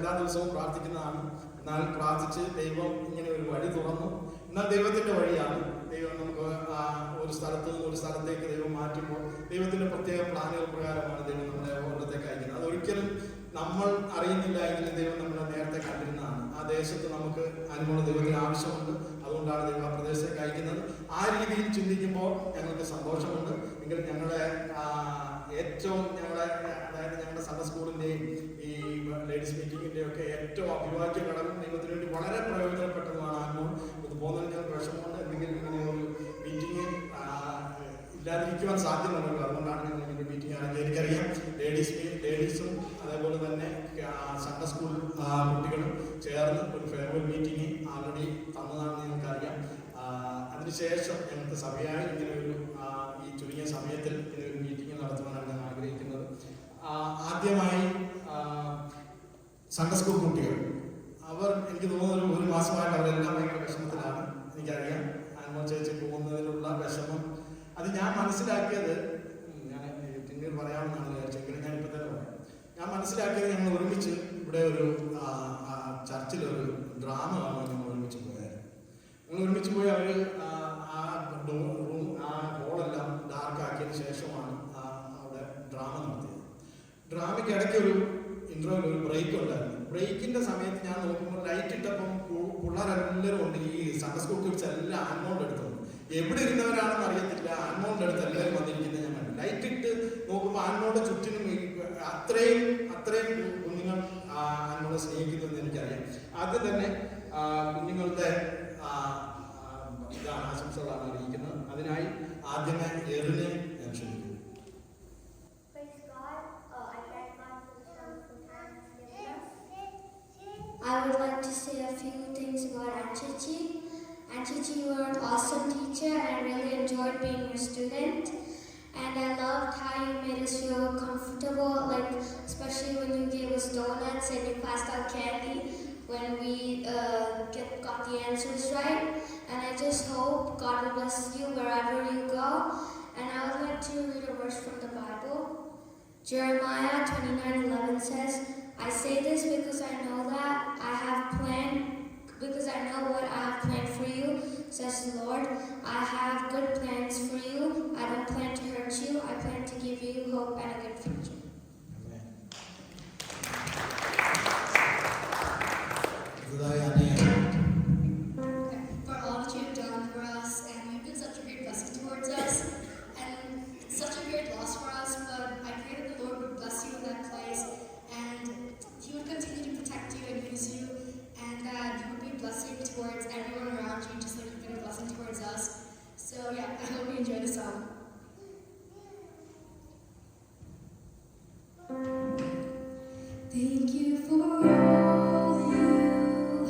എല്ലാ ദിവസവും പ്രാർത്ഥിക്കുന്നതാണ്. എന്നാൽ പ്രാർത്ഥിച്ച് ദൈവം ഇങ്ങനെ ഒരു വഴി തുറന്നു. എന്നാൽ ദൈവത്തിൻ്റെ വഴിയാണ്. ദൈവം നമുക്ക് ഒരു സ്ഥലത്ത് നിന്ന് ഒരു സ്ഥലത്തേക്ക് ദൈവം മാറ്റുമ്പോൾ ദൈവത്തിൻ്റെ പ്രത്യേക പ്ലാനുകൾ പ്രകാരമാണ് ദൈവം നമ്മളെ ഓരോടത്തേക്ക് അയക്കുന്നത്. അതൊരിക്കലും നമ്മൾ അറിയുന്നില്ല എങ്കിലും ദൈവം നമ്മളെ നേരത്തെ കണ്ടിരുന്നതാണ്. ആ ദേശത്ത് നമുക്ക് അതിനുള്ള ദൈവത്തിന് ആവശ്യമുണ്ട്. അതുകൊണ്ടാണ് ദൈവം ആ പ്രദേശത്തേക്ക് അയക്കുന്നത്. ആ രീതിയിൽ ചിന്തിക്കുമ്പോൾ ഞങ്ങൾക്ക് സന്തോഷമുണ്ട്. എങ്കിലും ഞങ്ങളുടെ ഏറ്റവും അതായത് ഞങ്ങളുടെ സൺഡേ സ്കൂളിൻ്റെയും ഈ ലേഡീസ് മീറ്റിങ്ങിൻ്റെയും ഒക്കെ ഏറ്റവും അഭിവാജ്യ ഘടകം ദൈവത്തിന് വേണ്ടി വളരെ പ്രയോജനപ്പെട്ടതുമാണ് ആത്മോൾ. ഇത് പോകുന്നതിന് ഞങ്ങൾക്ക് വിഷമമുണ്ട്. എന്തെങ്കിലും ഇങ്ങനെ ഒരു മീറ്റിംഗ് ഇല്ലാതിരിക്കുവാൻ സാധ്യമല്ലല്ലോ. അതുകൊണ്ടാണ് ഞങ്ങൾ ഇങ്ങനെ മീറ്റിംഗ് ആണെങ്കിൽ എനിക്കറിയാം ലേഡീസും അതേപോലെ തന്നെ സൺഡേ സ്കൂൾ കുട്ടികളും ചേർന്ന് ഒരു ഫെയർവെൽ മീറ്റിംഗ് ആൾറെഡി തന്നതാണെന്ന് ഞങ്ങൾക്കറിയാം. അതിനുശേഷം ഞങ്ങൾക്ക് സഭയായി ഇങ്ങനെ ഒരു ഈ ചുരുങ്ങിയ സമയത്തിൽ ഇങ്ങനെ ഒരു മീറ്റിംഗ് നടത്തുവാനാണ് ഞാൻ ആഗ്രഹിക്കുന്നത്. ആദ്യമായി സൺഡേ സ്കൂൾ കുട്ടികൾ അവർ എനിക്ക് തോന്നുന്നു ഒരു മാസമായിട്ട് അവരെല്ലാം ഭയങ്കര വിഷമത്തിലാണ്. എനിക്കറിയാം ആൻമോ ചേച്ചി പോകുന്നതിലുള്ള വിഷമം. അത് ഞാൻ മനസ്സിലാക്കിയത് ഞാൻ പിന്നീട് പറയാമെന്നാണ് വിചാരിച്ചെങ്കിലും ഞാൻ ഇപ്പം തന്നെ പറയാം. ഞാൻ മനസ്സിലാക്കിയത് ഞങ്ങൾ ഒരുമിച്ച് ഇവിടെ ഒരു ചർച്ചിലൊരു ഡ്രാമ കാണാൻ ഞങ്ങൾ ഒരുമിച്ച് പോയായിരുന്നു. ഞങ്ങൾ ഒരുമിച്ച് പോയി അവർ ആ ഹോളെല്ലാം ഡാർക്കാക്കിയതിന് ശേഷമാണ് അവിടെ ഡ്രാമ നടത്തിയത്. ഡ്രാമയ്ക്ക് ഇടയ്ക്ക് ഒരു ഇൻട്രോയിൽ ഒരു ബ്രേക്ക് ഉണ്ടായിരുന്നു. ബ്രേക്കിൻ്റെ സമയത്ത് ഞാൻ നോക്കുമ്പോൾ ലൈറ്റ് ഇട്ടപ്പം പിള്ളേരെല്ലാവരും ഉണ്ട്. ഈ സൺഡേ സ്കൂൾ കിഡ്സ് എല്ലാം ആൻമോളുടെ അടുത്തുണ്ട്. എവിടെ ഇരുന്നവരാണെന്ന് അറിയത്തില്ല. ആൻമോളുടെ അടുത്ത് എല്ലാവരും വന്നിരിക്കുന്നത് ഞാൻ കണ്ടു. ലൈറ്റ് ഇട്ട് നോക്കുമ്പോൾ ആൻമോളുടെ ചുറ്റിനും അത്രയും കുഞ്ഞുങ്ങൾ ആൻമോളെ സ്നേഹിക്കുന്നതെന്ന് എനിക്കറിയാം. അത് തന്നെ കുഞ്ഞുങ്ങളുടെ ആശംസകളാണ് അറിയിക്കുന്നത്. അതിനായി ആദ്യമേ എറിനെ ഞാൻ ക്ഷണിക്കുന്നു. I would like to say a few things about Aunt Chichi. Aunt Chichi, you were an awesome teacher and I really enjoyed being your student. And I loved how you made us feel comfortable, like especially when you gave us donuts and you passed out candy when we got the answers right. And I just hope God will bless you wherever you go. And I would like to read a verse from the Bible. Jeremiah 29:11 says, I say this because I know what I have planned for you, says the Lord. I have good plans for you. I don't plan to hurt you. I plan to give you hope and a good future. For all that you have done for us, and you've been such a great blessing towards us, and it's such a great loss for us, but I pray that the Lord would bless you in that place, and He would continue to protect you and use you, and that you would be a blessing towards everyone around you, just like you've been a blessing towards us. So yeah, I hope you enjoy the song. Thank you for all you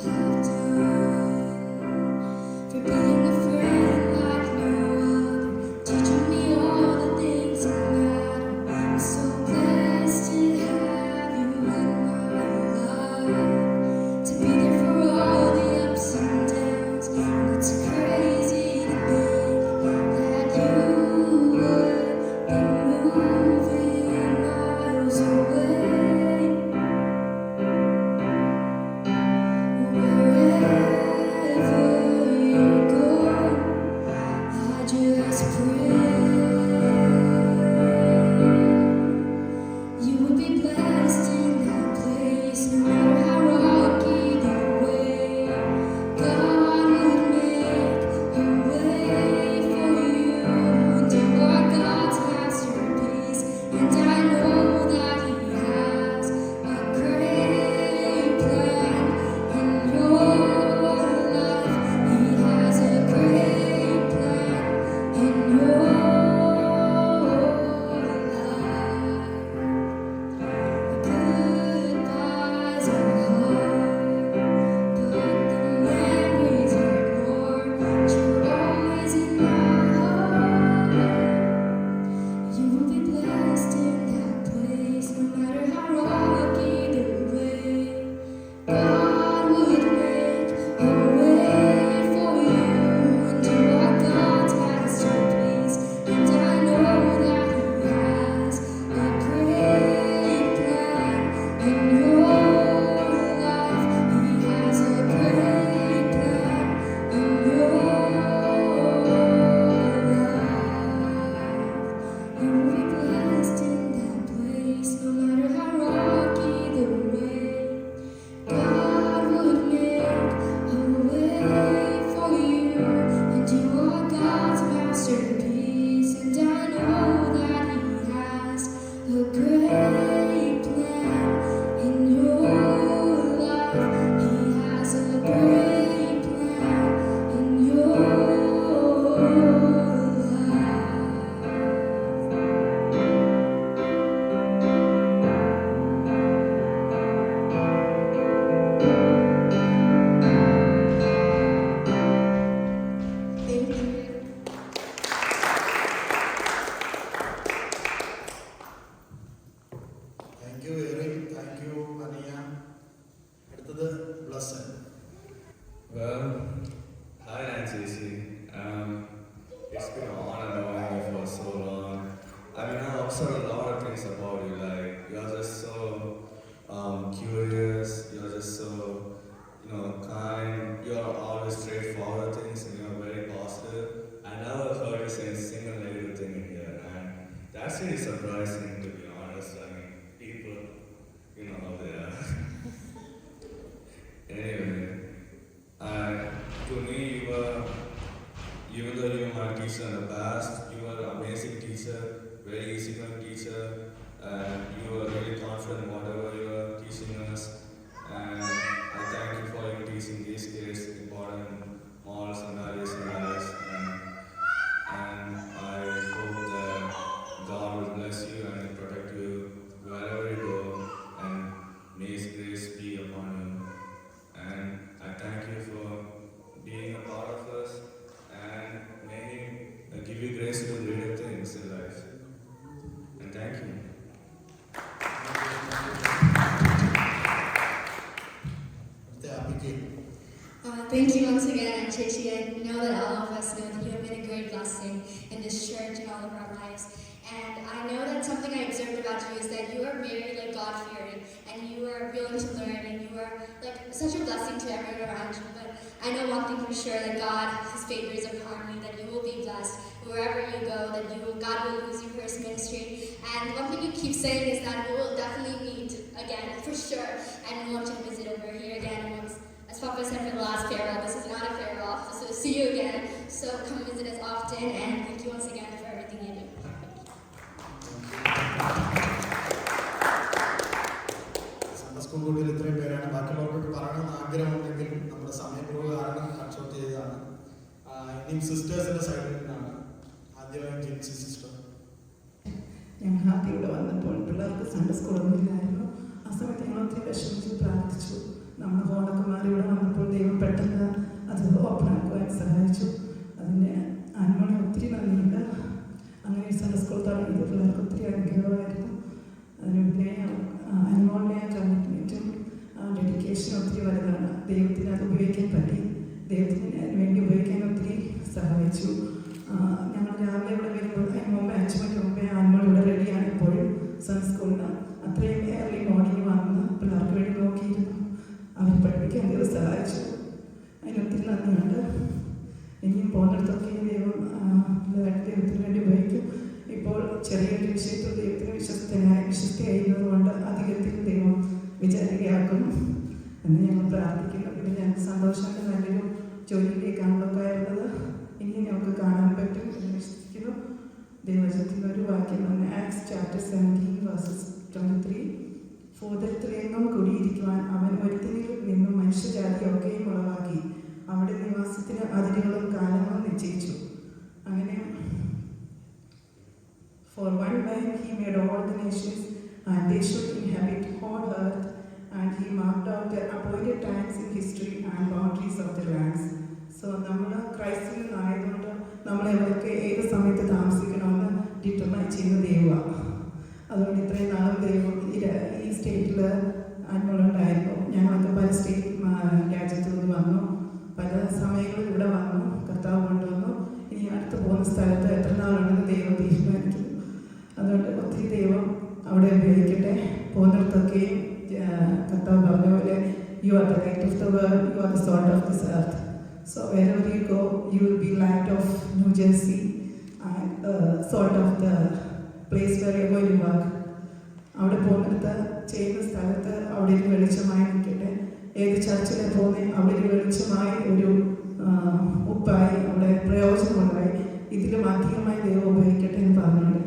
have done, for being a friend like no other, teaching me all the things that matter. I'm so blessed to have you in my life, to be there for all the ups and downs. And it's crazy to think that you would be moving miles away. teacher in the past. You were an amazing teacher, very easygoing teacher, and you were very confident in whatever you were teaching us. And I thank you for your teaching these kids important morals and values in lives. And I hope that God will bless you and protect you wherever you go, and may His grace be upon you. And I thank you for being a part of us, and may He give you grace to do greater things in life. And thank you. Thank you once again, Aunt Chichi. I know that all of us know that you have been a great blessing in this church and all of our lives. And I know that something I observed about you is that you are very God-fearing, and you are willing to learn, and you are such a blessing to everyone around you. But I know one thing for sure, that God, His favor is upon you, that you will be blessed wherever you go, that God will use you for His ministry. And one thing you keep saying is that we will definitely meet again, for sure, and we want to visit over here again. And as Papa said for the last farewell, this is not a farewell, this is see you again. So come visit us often, and thank you once again for everything you do. School കുട്ടികൾ ഇത്രയും പേരാണ്. ബാക്കിയുള്ളവർക്കൊക്കെ പറയണമെന്ന് ആഗ്രഹമുണ്ടെങ്കിലും നമ്മുടെ സമയക്കുറവ് കാരണം consult ചെയ്തതാണ്. ഇനിയും സിസ്റ്റേഴ്സിന്റെ സൈഡിൽ നിന്നാണ് ആദ്യമായി ജിൻസി സിസ്റ്റർ. ഞങ്ങൾ ആദ്യം ഇവിടെ വന്നപ്പോൾ പിള്ളേർക്ക് സൺഡേ സ്കൂളൊന്നും ഇല്ലായിരുന്നു. ആ സമയത്ത് ഞങ്ങൾ ഒത്തിരി വിഷമിച്ച് പ്രാർത്ഥിച്ചു. നമ്മൾ ഹോളൊക്കെ മാറി ഇവിടെ വന്നപ്പോൾ ദൈവം പെട്ടെന്ന് അത് ഓപ്പണാക്കുവാൻ സഹായിച്ചു. അതിന് അനുമോളെ ഒത്തിരി നന്ദിയുണ്ട്. അങ്ങനെ സൺഡേ സ്കൂൾ തുടങ്ങിയത് പിള്ളേർക്ക് ഒത്തിരി അനുഗ്രഹമായിരുന്നു. അതിന് പിന്നെ അനുമോളുടെ കമ്മിറ്റ്മെൻറ്റും ഡെഡിക്കേഷനും ഒത്തിരി വലുതാണ്. ദൈവത്തിന് അത് ഉപയോഗിക്കാൻ പറ്റി. ദൈവത്തിന് അതിന് വേണ്ടി ഉപയോഗിക്കാൻ ഒത്തിരി സഹായിച്ചു. ഞങ്ങൾ രാവിലെ ഇവിടെ വരുമ്പോൾ അതിന് മുമ്പേ 5 മണിക്ക് മുമ്പേ അനുമോൾ ഇവിടെ റെഡിയാണ് എപ്പോഴും സൺഡേ സ്കൂളിന്. അത്രയും ഏർലി മോർണിംഗ് വന്ന് പിള്ളേർക്ക് വേണ്ടി നോക്കിയിരുന്നു. അവർ പഠിപ്പിക്കാൻ ദൈവം സഹായിച്ചു. അതിനൊത്തിരി നന്ദിയുണ്ട്. ഇനിയും പോകുന്നിടത്തൊക്കെ ദൈവം ദൈവത്തിന് വേണ്ടി ഉപയോഗിക്കും. ഇപ്പോൾ ചെറിയൊരു വിഷയത്തിൽ ദൈവത്തിന് വിശ്വസ്തയായിരുന്നതുകൊണ്ട് അധികത്തിൽ ദൈവം വിചാരികയാക്കും എന്ന് ഞങ്ങൾ പ്രാർത്ഥിക്കുന്നു. പിന്നെ ഞങ്ങൾക്ക് സന്തോഷമുണ്ട്. നല്ലൊരു ജോലിയിലേക്കാണല്ലോ കയറുന്നത്. ഇനി ഞങ്ങൾക്ക് കാണാൻ പറ്റും എന്ന് വിശ്വസിക്കുന്നു. ദൈവജനത്തിൻ്റെ ഒരു വാക്യം തന്നെ Acts chapter 17:23. ഭൂതലത്തിലെങ്ങും കുടിയിരിക്കുവാൻ അവൻ ഒരുത്തിനിൽ നിന്നും മനുഷ്യജാതിയൊക്കെയും ഉളവാക്കി അവിടെ നിവാസത്തിന് അതിരുകളും കാലങ്ങളും നിശ്ചയിച്ചു. അങ്ങനെ For one man he made all the nations, and they should inhabit all earth, and he marked out the appointed times in history and boundaries of the lands. So നമ്മൾ ക്രൈസ്തവിൽ നിന്നായതുകൊണ്ട് നമ്മളെവിടെയൊക്കെ ഏത് സമയത്ത് താമസിക്കണമെന്ന് determine ചെയ്യുന്ന ദൈവമാണ്. അതുകൊണ്ട് ഇത്രയും നാളും ദൈവം ഈ സ്റ്റേറ്റിൽ അനുഭവമുണ്ടായിരുന്നു. ഞങ്ങളൊക്കെ പല രാജ്യത്തു നിന്ന് വന്നു, പല സമയങ്ങളിൽ ഇവിടെ വന്നു, കർത്താവ് കൊണ്ടുവന്നു. ഇനി അടുത്ത് പോകുന്ന സ്ഥലത്ത് എത്ര നാളുണ്ടെന്ന് ദൈവം തീരുമാനിക്കുന്നു. അതുകൊണ്ട് ഒത്തിരി ദൈവം അവിടെ ഉപയോഗിക്കട്ടെ. പോകുന്നിടത്തൊക്കെയും കർത്താവ് പറഞ്ഞ പോലെ you are the light of the world, you are the salt of this earth. So wherever you go, you will be light of New Jersey and salt of the place wherever you work. അവിടെ പോകുന്നിടത്ത് ചെയ്യുന്ന സ്ഥലത്ത് അവിടെ ഒരു വെളിച്ചമായി നിൽക്കട്ടെ. ഏത് ചർച്ചിലെ പോകുന്ന അവിടെ ഒരു വെളിച്ചമായി ഒരു ഉപ്പായി അവിടെ പ്രയോജനമുണ്ടായി ഇതിലും അധികമായി ദൈവം ഉപയോഗിക്കട്ടെ എന്ന് പറഞ്ഞുകൊണ്ട്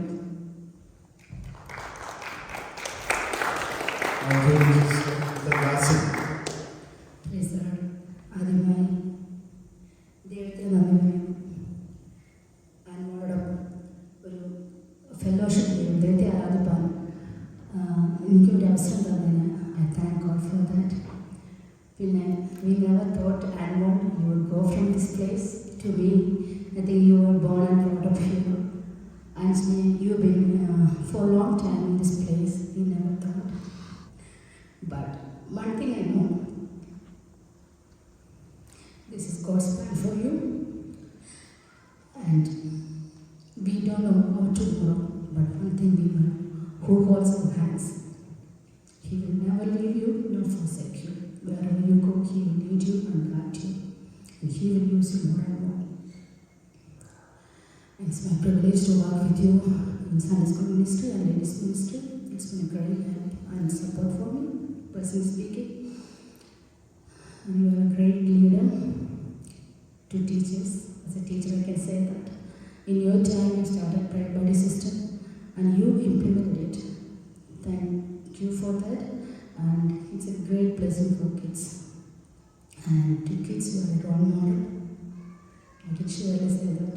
ആദ്യമായി ദൈവത്തിന് നന്ദി പറയും. അനുമോളോടൊപ്പം ഒരു ഫെലോഷിപ്പ് ചെയ്യും, ദൈവത്തെ ആരാധിപ്പാൻ എനിക്കൊരു അവസരം തന്നതിന് I thank God for that. പിന്നെ we never thought Anumol you will go from this place to me. I think you are born and brought up here and you been for long time in this place. We never thought. But one thing I know, this is God's plan for you, and we don't know how tomorrow, but one thing we know, who holds our hands, He will never leave you nor forsake you. Wherever you go, He will lead you and guide you, and He will use you more and more. It's my privilege to work with you in Sunday School Ministry and Ladies Ministry. It's been a great help and support for me, personally speaking. And you are a great leader to teachers. As a teacher, I can say that In your time, you started Prayer Buddy system and you implemented it. Thank you for that. And it's a great blessing for kids. And to kids, you are a role model. I can surely say that.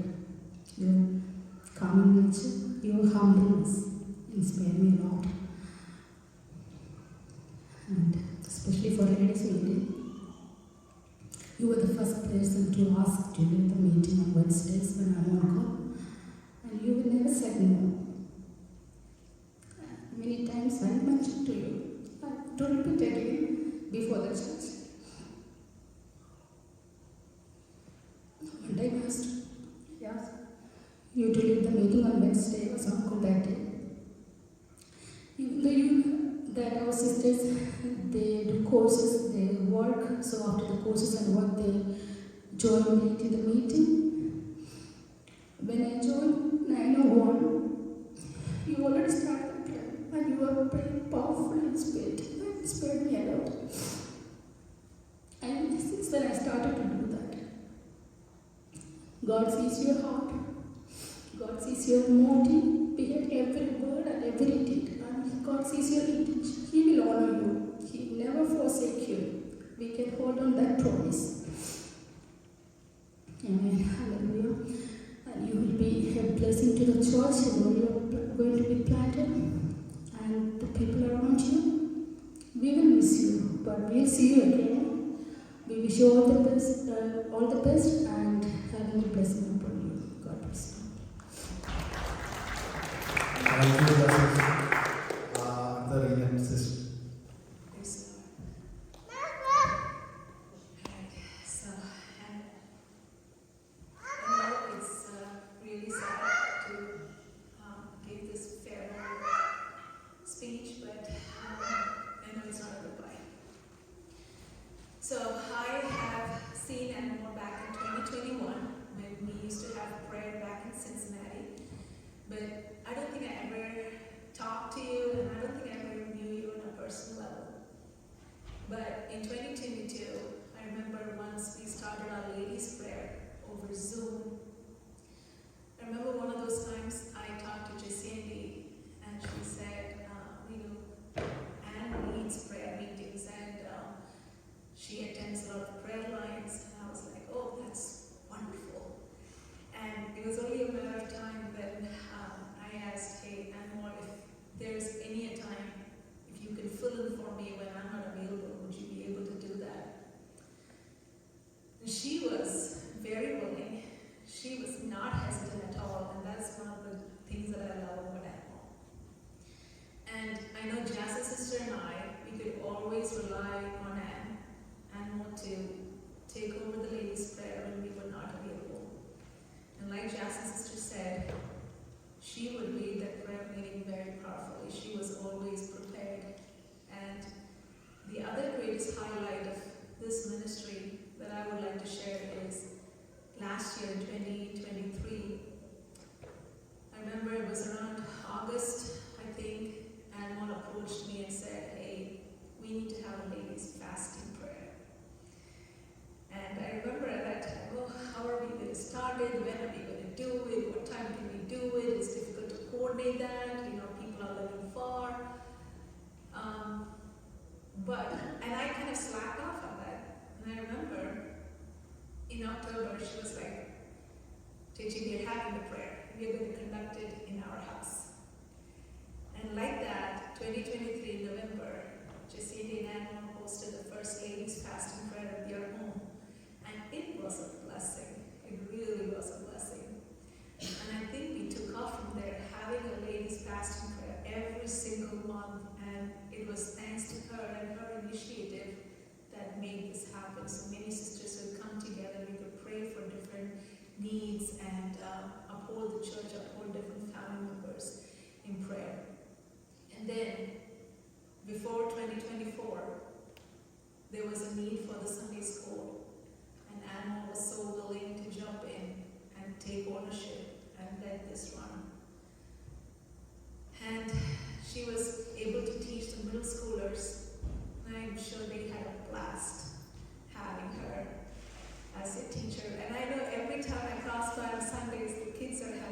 Your calm nature, your humbleness inspired me a lot. And especially for ladies meeting, you were the first person to ask during the meeting on Wednesdays when I'm on call, and you will never said no. Many times I mentioned to you, to repeat again before the church. One day I asked you to lead the meeting on Wednesday, I was on call that day. Even though you know that our sisters, they do courses, they work, so after the courses and work, they join me to the meeting. When I joined 901, you already started the prayer, and you were praying powerful and spirit. That inspired me a lot. And since then I started to do that. God sees your heart. God sees your motive behind every word and every deed. And God sees your intention. He will honor you. He will never forsake you. We can hold on that promise. Amen. Hallelujah. And you will be a blessing to the church and you are going to be planted. And the people around you, we will miss you, but we'll see you again. We wish you all the best, and having a blessing upon you. God bless you. Thank you, the Regan sister. So, I know it's really sad to give this farewell speech, but I know it's not a goodbye. So, I have seen Anmol back in 2021 when we used to have prayer back in Cincinnati, but I don't think I ever talked to you, and I don't think I ever knew you on a personal level. But in 2022, I remember once we started our ladies' prayer over Zoom. I remember one of those times I talked to Jessie and she said, Anne leads prayer meetings and she attends a lot of prayer lines. And I was like, oh, that's wonderful. And it was only a matter of time when I asked, hey, Anne, if there's any time, if you can fill in for me when I'm not available, would you be able to do that? And she was very willing. She was not hesitant at all, and that's one of the things that I love about Anne. And I know Jazz's sister and I, we could always rely on Anne to take over the ladies' prayer when we were not available. And like Jazz's sister said, she would lead that prayer meeting very powerfully. She was always prepared. And the other greatest highlight of this ministry that I would like to share is last year, 2023. I remember it was around August, I think, and one approached me and said, hey, we need to have a ladies' fasting prayer. And I remember at that time, oh, how are we going to start it? When are we going to do it? What time can we do it? It's difficult to coordinate that. People are living far. And I kind of slacked off on that. And I remember in October, she was like, teaching, we're having the prayer. We're going to conduct it in our house. And like that, 2023 November, Jessie and Anne hosted the first ladies' fasting prayer at their home. And it was a blessing. It really was a blessing. And I think we took off from there, having a ladies' fasting prayer every single month. And it was thanks to her and her initiative that made this happen. So many sisters would come together. We could pray for different needs and uphold the church, uphold different family members in prayer. And then, before 2024, there was a need for the Sunday school. And Anne was so willing to jump in and take ownership and let this run. And she was able to teach the middle schoolers. And I'm sure they had a blast having her as a teacher. And I know every time I pass by on Sundays, the kids are having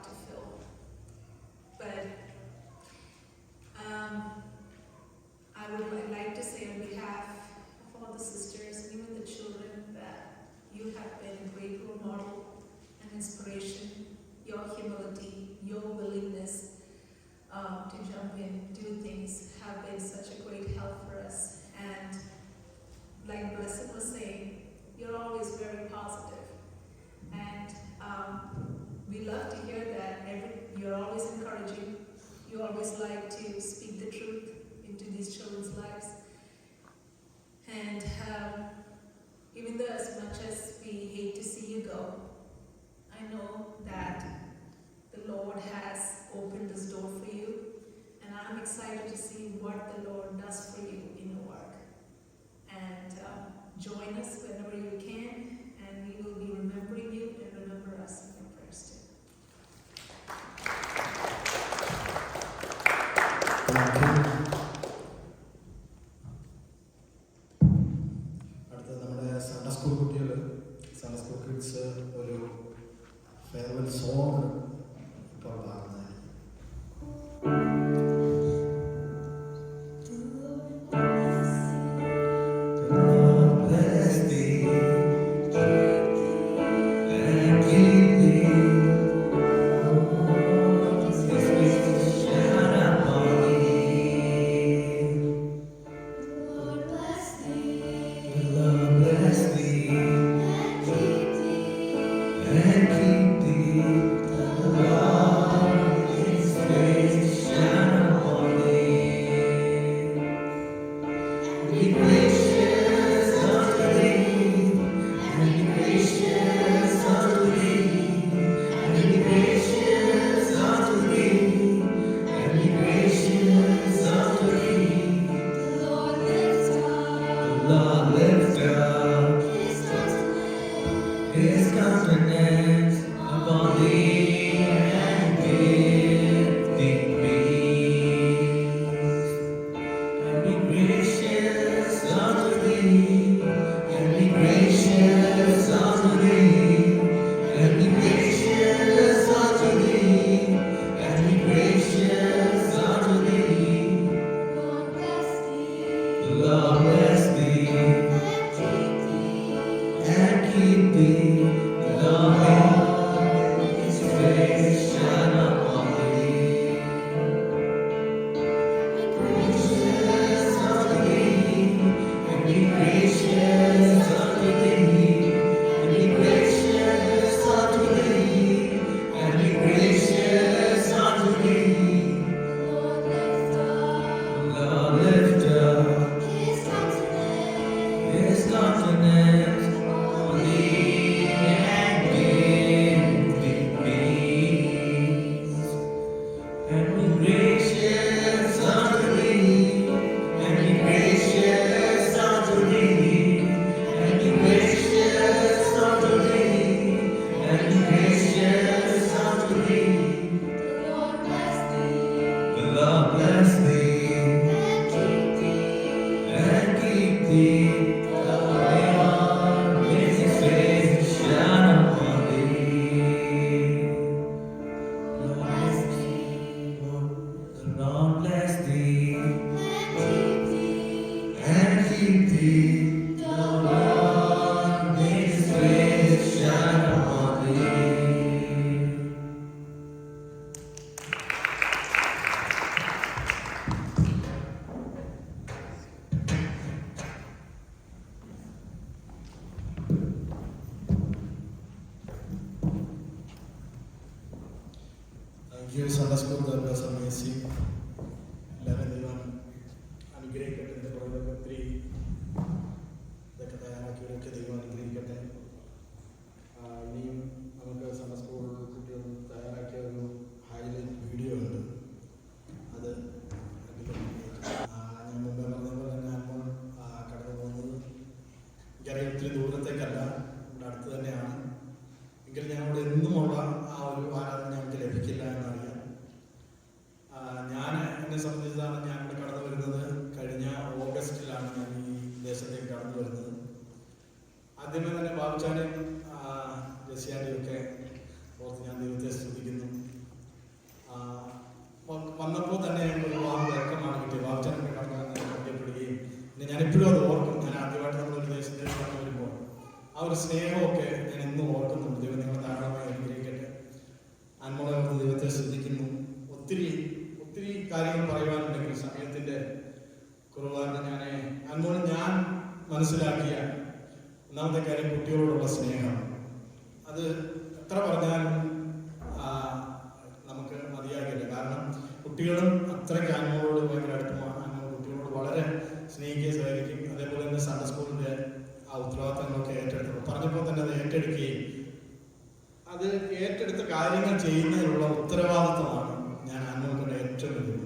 hard to fill. But I would like to say on behalf of all the sisters, and even the children, that you have been a great role model and inspiration. Your humility, your willingness to jump in, do things, have been such a great help for us. And like Blessed was saying, you're always very positive. And we love to hear that. You're always encouraging. You always like to speak the truth into these children's lives. And even though as much as we hate to see you go, I know that the Lord has opened this door for you, and I'm excited to see what the Lord does for you in your work. And join us whenever you can, and we will be remembering you and remember us in your prayers too. അടുത്ത നമ്മുടെ Sunday school കുട്ടികൾ, Sunday school kids ഒരു farewell song ഇപ്പോൾ പാടുന്നതായിരിക്കും. Sunday school that was amazing. എല്ലാവരും അനുഗ്രഹിക്കട്ടെ. എൻ്റെ പുറകെ ഒത്തിരി ഇതൊക്കെ തയ്യാറാക്കിയവരൊക്കെ ദൈവം അനുഗ്രഹിക്കട്ടെ. ഇനിയും നമുക്ക് സൺഡേ സ്കൂൾ കുട്ടികൾ തയ്യാറാക്കിയ ഒരു ഹൈലൈറ്റ് വീഡിയോ ഉണ്ട്. അത് ഞാൻ മുമ്പേ പറഞ്ഞ പോലെ തന്നെ നമ്മൾ കടന്നു പോകുന്നത് എനിക്കറിയാം ഒത്തിരി ദൂരത്തേക്കല്ല, ഇവിടെ അടുത്ത് തന്നെയാണ്. എങ്കിൽ ഞങ്ങളുടെ എന്നുമുള്ള ആ ഒരു ആരാധന ഞങ്ങൾക്ക് ലഭിക്കില്ല എന്നറിയാം. ഞാൻ എന്നെ സംബന്ധിച്ചാണ് ഞാൻ ഇവിടെ കടന്നു വരുന്നത് കഴിഞ്ഞ ഓഗസ്റ്റിലാണ് ഞാൻ ഈ ദേശത്തേക്ക് കടന്നു വരുന്നത്. ആദ്യമേ തന്നെ ബാബുചാനും ജസിയാൻ്റെയും ഒക്കെ ഓർത്ത് ഞാൻ ദൈവത്തെ സ്തുതിക്കുന്നു. അത് എത്ര പറഞ്ഞാലും നമുക്ക് മതിയാകില്ല. കാരണം കുട്ടികളും അത്രയ്ക്ക് അനുമോളോട് ഭയങ്കര അടുപ്പമാണ്. അനുമോൾ കുട്ടികളോട് വളരെ സ്നേഹിക്കുകയും സഹകരിക്കും. അതേപോലെ തന്നെ സൺഡേ സ്കൂളിൻ്റെ ആ ഉത്തരവാദിത്തങ്ങളൊക്കെ ഏറ്റെടുത്തു പറഞ്ഞപ്പോൾ തന്നെ അത് ഏറ്റെടുക്കുകയും അത് ഏറ്റെടുത്ത കാര്യങ്ങൾ ചെയ്യുന്നതിനുള്ള ഉത്തരവാദിത്തമാണ് ഞാൻ അനുമോളുടെ ഏറ്റവും വലിയ.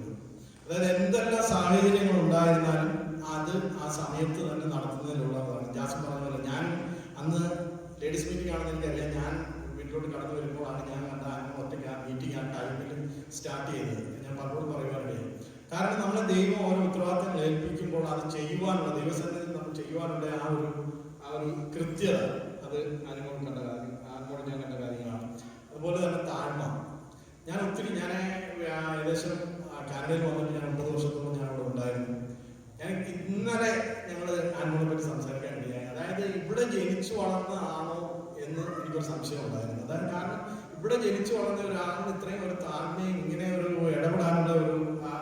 അതായത് എന്തെല്ലാം സാഹചര്യങ്ങൾ ഉണ്ടായിരുന്നാലും അത് ആ സമയത്ത് തന്നെ നടത്തുന്നതിലുള്ളതാണ്. ജാസ്മിൻ പറഞ്ഞ പോലെ ഞാൻ അന്ന് ലേഡീസ് മീറ്റിംഗ് ആണെന്ന് എനിക്കറിയാം. ഞാൻ വീട്ടിലോട്ട് കടന്നു വരുമ്പോഴാണ് ഞാൻ കണ്ട ഒറ്റയ്ക്ക് ആ മീറ്റിംഗ് ആ ടൈമിൽ സ്റ്റാർട്ട് ചെയ്തത്. ഞാൻ പലരോട് പറയുവാനിടയായി. കാരണം നമ്മളെ ദൈവം ഓരോ ഉത്തരവാദിത്തങ്ങൾ ഏൽപ്പിക്കുമ്പോൾ അത് ചെയ്യുവാനുള്ള ദൈവസന്നിധിയിൽ നമ്മൾ ചെയ്യുവാനുള്ള ആ ഒരു കൃത്യത അത് അനുമോൾ കണ്ട കാര്യം, അനുമോൾ ഞാൻ കണ്ട കാര്യങ്ങളാണ്. അതുപോലെ തന്നെ താഴ്മ. ഞാൻ ഏകദേശം കാനഡയിൽ വന്നിട്ട് ഞാൻ 9 വർഷത്തോളം ഞാൻ അവിടെ ഉണ്ടായിരുന്നു. ഞാൻ ഇന്നലെ ഞങ്ങൾ അനുമോളെ പറ്റി സംസാരിക്കാൻ വേണ്ടിയായി. അതായത് ഇവിടെ ജനിച്ചു വളർന്നതാണോ എന്ന് എനിക്കൊരു സംശയം ഉണ്ടായിരുന്നു. അതായത് കാരണം ഇവിടെ ജനിച്ചു വളർന്ന ഒരാളിന് ഇത്രയും ഒരു താഴ്മയും ഇങ്ങനെ ഒരു ഇടപെടാനുള്ള ഒരു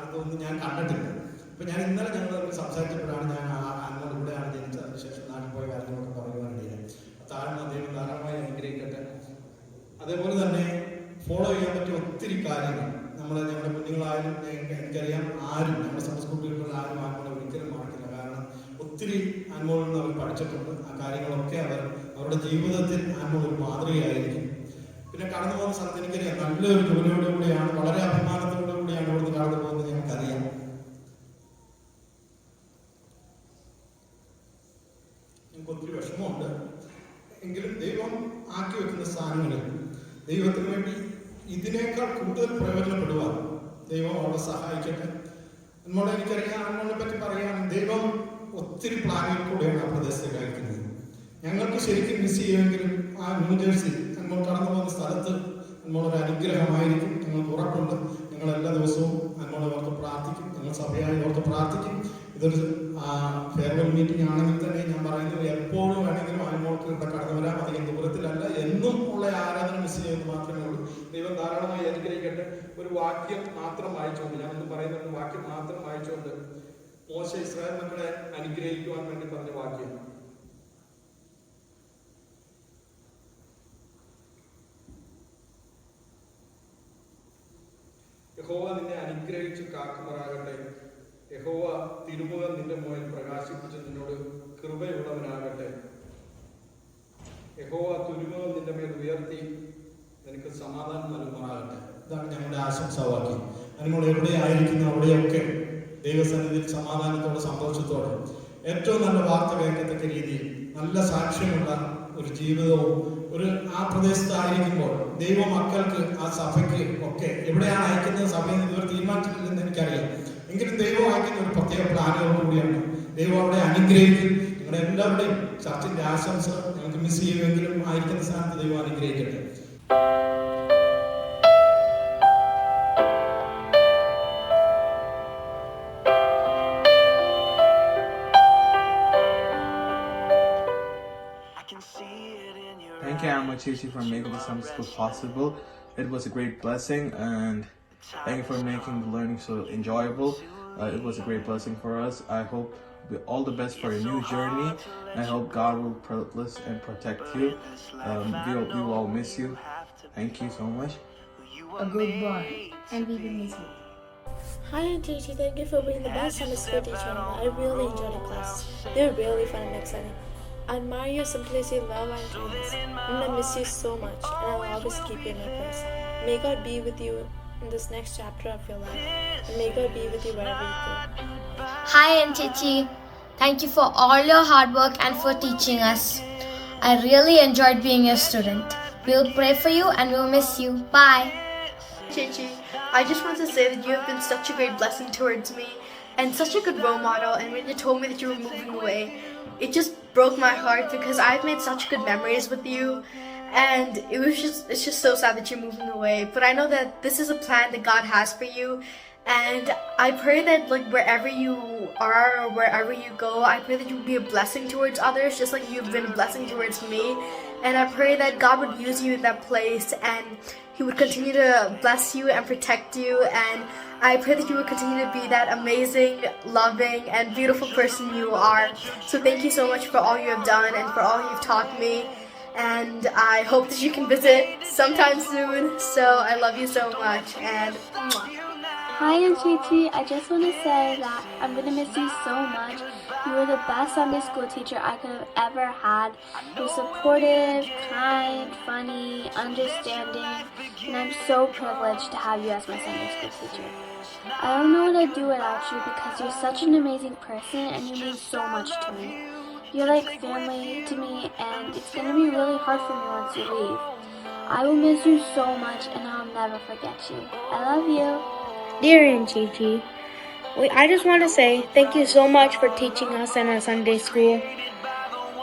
ഇതൊന്നും ഞാൻ കണ്ടിട്ടില്ല. ഇപ്പൊ ഞാൻ ഇന്നലെ ഞങ്ങൾ സംസാരിച്ചപ്പോഴാണ് ഞാൻ അനുമോൾ ഇവിടെയാണ് ജനിച്ചത്. അതിനുശേഷം നാട്ടിൽ പോയ കാര്യങ്ങളൊക്കെ പറയുവാനിടയായി. താഴ്മ ദൈവം ധാരാളമായി അനുഗ്രഹിക്കട്ടെ. അതേപോലെ തന്നെ ഫോളോ ചെയ്യാൻ പറ്റിയ ഒത്തിരി കാര്യങ്ങൾ ഞങ്ങളുടെ കുഞ്ഞുങ്ങളായാലും എനിക്കറിയാം ആരും നമ്മുടെ സംസ്കൃതിയിലുള്ള ആരും അനുമോളെ ഒരിക്കലും മറക്കില്ല. കാരണം ഒത്തിരി അനുമോളിൽ നിന്ന് അവർ പഠിച്ചിട്ടുണ്ട്. ആ കാര്യങ്ങളൊക്കെ അവരുടെ ജീവിതത്തിൽ അനുമോൾ ഒരു മാതൃകയായിരിക്കും. പിന്നെ കടന്നു പോകുന്ന സ്ഥലത്ത് എനിക്കറിയാം നല്ലൊരു ജോലിയോടു കൂടിയാണ്, വളരെ അഭിമാനത്തോടു കൂടിയാണ് ഇവിടുന്ന് കടന്നു പോകുന്നത്. ഞങ്ങൾക്കറിയാം. എനിക്ക് ഒത്തിരി വിഷമമുണ്ട്. എങ്കിലും ദൈവം ആക്കി വെക്കുന്ന സ്ഥാനങ്ങളിൽ ദൈവത്തിന് വേണ്ടി ഇതിനേക്കാൾ കൂടുതൽ പ്രയോജനപ്പെടുവാൻ ദൈവം അവളെ സഹായിക്കട്ടെ. നമ്മളെ എനിക്കറിയാം അനുമോളെ പറ്റി പറയുകയാണെങ്കിൽ ദൈവം ഒത്തിരി പ്ലാനുകൾ കൂടെയാണ് ആ പ്രദേശത്തേക്ക് അയക്കുന്നത്. ഞങ്ങൾക്ക് ശരിക്കും മിസ് ചെയ്യുമെങ്കിലും ആ ന്യൂജേഴ്സി നമ്മൾ കടന്നു പോകുന്ന സ്ഥലത്ത് നമ്മളൊരു അനുഗ്രഹമായിരിക്കും. ഞങ്ങൾക്ക് ഉറപ്പുണ്ട്. ഞങ്ങൾ എല്ലാ ദിവസവും നമ്മളെ ഓർത്ത് പ്രാർത്ഥിക്കും. ഞങ്ങൾ സഭയായി ഓർത്ത് പ്രാർത്ഥിക്കും. ഇതൊരു ഫെയർവെൽ മീറ്റിംഗ് ആണെങ്കിൽ തന്നെ ഞാൻ പറയുന്നത് എപ്പോഴും വേണമെങ്കിലും അനുമോൾക്ക് ഇവിടെ കടന്നു വരാം. അധികം ദൂരത്തിലല്ല. എന്നും ഉള്ള ആരാധന മിസ് ചെയ്യുന്നത് മാത്രമേ ഉള്ളൂ. ദൈവം ധാരാളമായി അനുഗ്രഹിക്കട്ടെ. ഒരു വാക്യം മാത്രം വായിച്ചുകൊണ്ട് ഞാനൊന്ന് പറയുന്നത് വാക്യം മാത്രം വായിച്ചുകൊണ്ട് മോശ ഇസ്രായേൽ മക്കളെ അനുഗ്രഹിക്കുവാൻ വേണ്ടി പറഞ്ഞ വാക്യം. യഹോവ നിന്നെ അനുഗ്രഹിച്ചു കാക്കുമാറാകട്ടെ. യഹോവ തിരുമുഖം നിന്റെ മുകളിൽ പ്രകാശിപ്പിച്ച് നിന്നോട് കൃപയുള്ളവനാകട്ടെ. യഹോവ തിരുമുഖം നിന്റെ മേൽ ഉയർത്തി നിനക്ക് സമാധാനം നൽകുമാറാകട്ടെ. ഇതാണ് ഞങ്ങളുടെ ആശംസാവാക്യം. അനുമോൾ എവിടെയായിരിക്കുന്നു അവിടെയൊക്കെ ദൈവസന്നിധിയിൽ സമാധാനത്തോടെ സന്തോഷത്തോടെ ഏറ്റവും നല്ല വാർത്ത കേൾക്കത്തക്ക രീതിയിൽ നല്ല സാക്ഷ്യമുള്ള ഒരു ജീവിതവും ഒരു ആ പ്രദേശത്തായിരിക്കുമ്പോൾ ദൈവ മക്കൾക്ക് ആ സഭയ്ക്ക് ഒക്കെ എവിടെയാണ് അയക്കുന്നത് സഭയിൽ ഇതുവരെ തീരുമാനിച്ചിട്ടില്ലെന്ന് എനിക്കറിയാം. എങ്കിലും ദൈവം അയക്കുന്ന ഒരു പ്രത്യേക പ്ലാനുകൾ കൂടിയാണ്. ദൈവം അവിടെ അനുഗ്രഹിക്കും. നിങ്ങളുടെ എല്ലാവരുടെയും ചർച്ചിന്റെ ആശംസ ഞങ്ങൾക്ക് മിസ് ചെയ്യുമെങ്കിലും ആയിരിക്കുന്ന സ്ഥാനത്ത് ദൈവം അനുഗ്രഹിക്കട്ടെ. Thank you, Amma Chichi, for making the Sunday School possible. It was a great blessing, and thank you for making the learning so enjoyable. It was a great blessing for us. I hope all the best for your new journey. I hope God will bless and protect you. We will all miss you. Thank you so much. A good boy. And we will miss you. Hi, Aunt Gigi. Thank you for being the best Sunday school teacher ever. I really enjoyed your classes. They were really fun and exciting. I admire your simplicity, love, and kindness. And I miss you so much, and I will always keep you in my prayers. May God be with you in this next chapter of your life, and may God be with you wherever you go. Hi, Aunt Chichi. Thank you for all your hard work and for teaching us. I really enjoyed being your student. We'll pray for you and we'll miss you. Bye. Chichi, I just want to say that you have been such a great blessing towards me and such a good role model. And when you told me that you were moving away, it just broke my heart because I've made such good memories with you. And it's just so sad that you're moving away. But I know that this is a plan that God has for you. And I pray that like wherever you are or wherever you go, I pray that you will be a blessing towards others, just like you've been a blessing towards me. And I pray that God would use you in that place and He would continue to bless you and protect you. And I pray that you would continue to be that amazing, loving, and beautiful person you are. So thank you so much for all you have done and for all you've taught me. and I hope that you can visit sometime soon. So I love you so much, and mwah. Hi, I'm Chichi. I just want to say that I'm going to miss you so much. You were the best Sunday school teacher I could have ever had. You're supportive, kind, funny, understanding, and I'm so privileged to have you as my Sunday school teacher. I don't know what I'd do without you because you're such an amazing person and you mean so much to me. You're like family to me, and it's going to be really hard for me once you leave. I will miss you so much and I'll never forget you. I love you. Dear Aunt Chi, I just want to say thank you so much for teaching us in our Sunday school.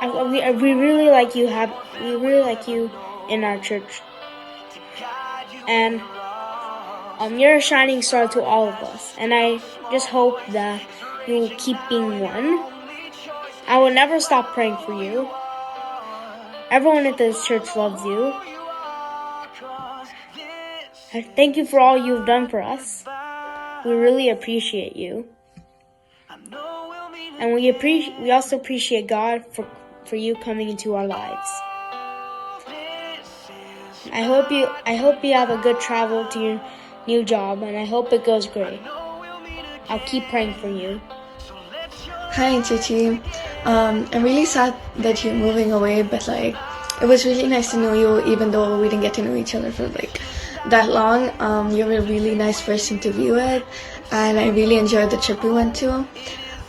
We really like you. We really like you in our church, and you're a shining star to all of us. And I just hope that you will keep being one. I will never stop praying for you. Everyone at this church loves you. Thank you for all you've done for us. We really appreciate you. And we also appreciate God for you coming into our lives. I hope you have a good travel to your new job, and I hope it goes great. I'll keep praying for you. Hi, Chichi. I'm really sad that you're moving away, but it was really nice to know you, even though we didn't get to know each other for that long. You're a really nice person to be with, and I really enjoyed the trip we went to.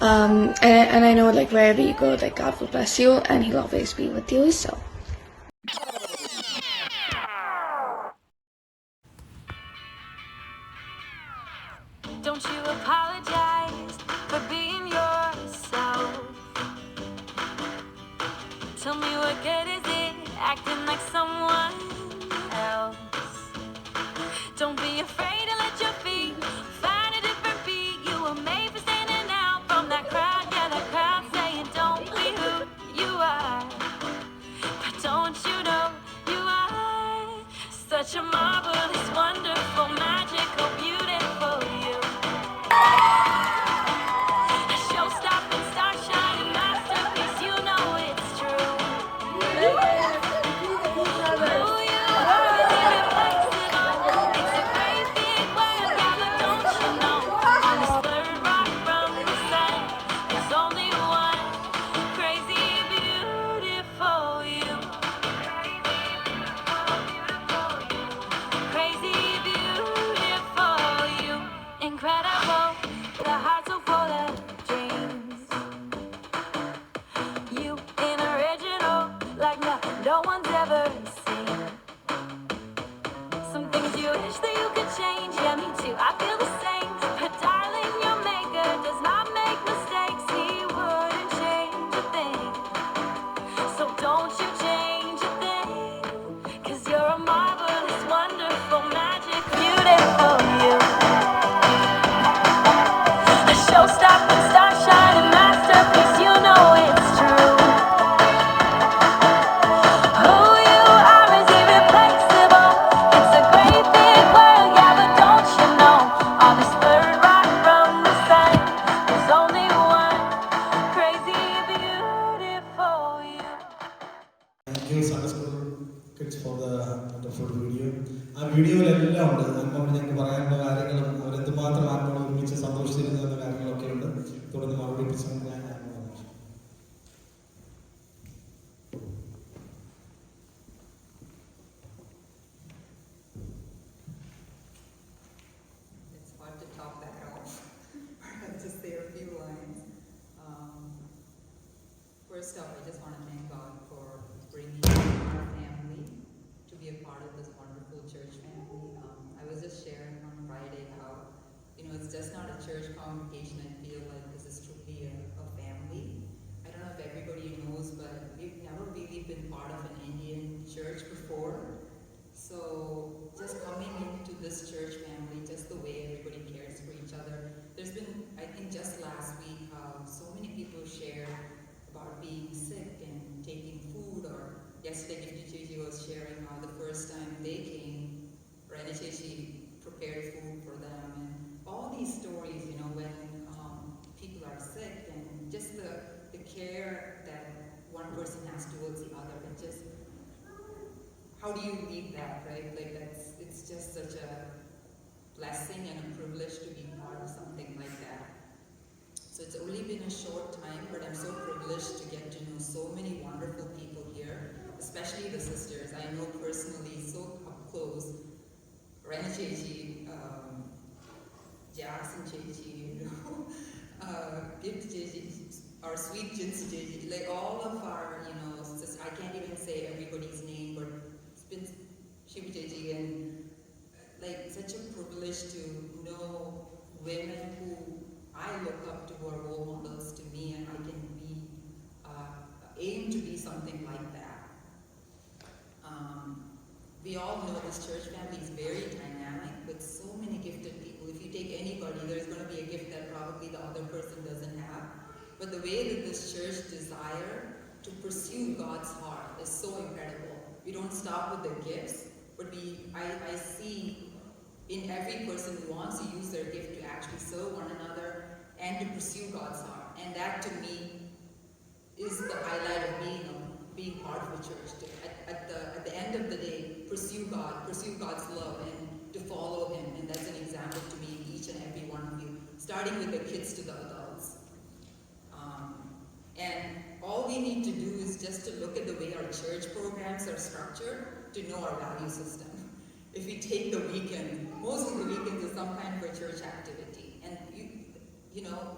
And I know wherever you go, God will bless you, and He'll always be with you. So. Don't you apologize for being yourself. Tell me what good is it acting like someone else. Don't be afraid to let your feet find a different beat. You were made for standing out from that crowd. Yeah, that crowd saying don't be who you are. But don't you know you are such a marvelous, wonderful, magical, beautiful you. A show-stopping, star-shining masterpiece, you know it's true. Who you are is irreplaceable. It's a great big world, yeah, but don't you know? On this third rock from the sun, there's only one crazy, beautiful you. Crazy, beautiful you. Incredible, with a heart so full of dreams. You ain't original, like nothing no one's ever seen. Some things you wish that you could change, yeah, me too, I feel the same. But darling, your maker does not make mistakes. He wouldn't change a thing. So don't you change a thing, 'cause you're a marvelous, wonderful, magic, beautiful you. A show-stopping, star-shining masterpiece, you know it's true. Who you are is irreplaceable. It's a great big world, yeah, but don't you know? On this third rock from the sun, there's only one crazy, beautiful you. Thank you, Sunday School Kids, for the wonderful video. ആ വീഡിയോയിലെല്ലാം ഉണ്ട്. നമ്മൾ ഞങ്ങൾക്ക് പറയാനുള്ള കാര്യങ്ങളും അവരെന്തുമാത്രം ആത്മാവ് ഒരുമിച്ച് സന്തോഷിച്ചിരുന്നു എന്ന കാര്യങ്ങളൊക്കെ ഉണ്ട്. തുടർന്ന് മറുപടി പ്രസംഗം ഞാൻ It's hard to top that off. I'll just say a few lines. First off, I just want to thank God for bringing our family to be a part of this wonderful church family. I was just sharing on Friday how, it's just not a church congregation. I feel like this is truly a family. I don't know if everybody knows, but we've never really been part of an Indian church before. So just coming into this church family, just the way everybody cares for each other. There's been, I think just last week, so many people shared about being sick and taking food, or yesterday Gifty Chichi was sharing how the first time they came, Rana Chichi prepared food for them, and all these stories, when people are sick, and just the care that one person has towards the other, it just you leave that, right? Like it's just such a blessing and a privilege to be part of something like that. So it's only been a short time, but I'm so privileged to get to know so many wonderful people here, especially the sisters. I know personally so up close, Rena Chechi, Jackson Chechi, Gift Chechi, our sweet Jinsi Chechi, like all of our, I can't even say everybody's name, but it's been Shiva Chechi, and like such a privilege to know women who I look up to, who are role models to me, and I can be, aim to be something like that. We all know this church family is very dynamic with so many gifted people. If you take anybody, there's going to be a gift that probably the other person doesn't have. But the way that this church desire to pursue God's heart is so incredible. We don't stop with the gifts, but I see in every person who wants to use their gift to actually serve one another and to pursue God's heart. And that to me is the highlight of being part of a church. At the end of the day, pursue God, pursue God's love, and to follow Him. And that's an example to me in each and every one of you, starting with the kids to the adults. And all we need to do is just to look at the way our church programs are structured to know our value system. If we take the weekend, most of the weekends is some kind of a church activity. And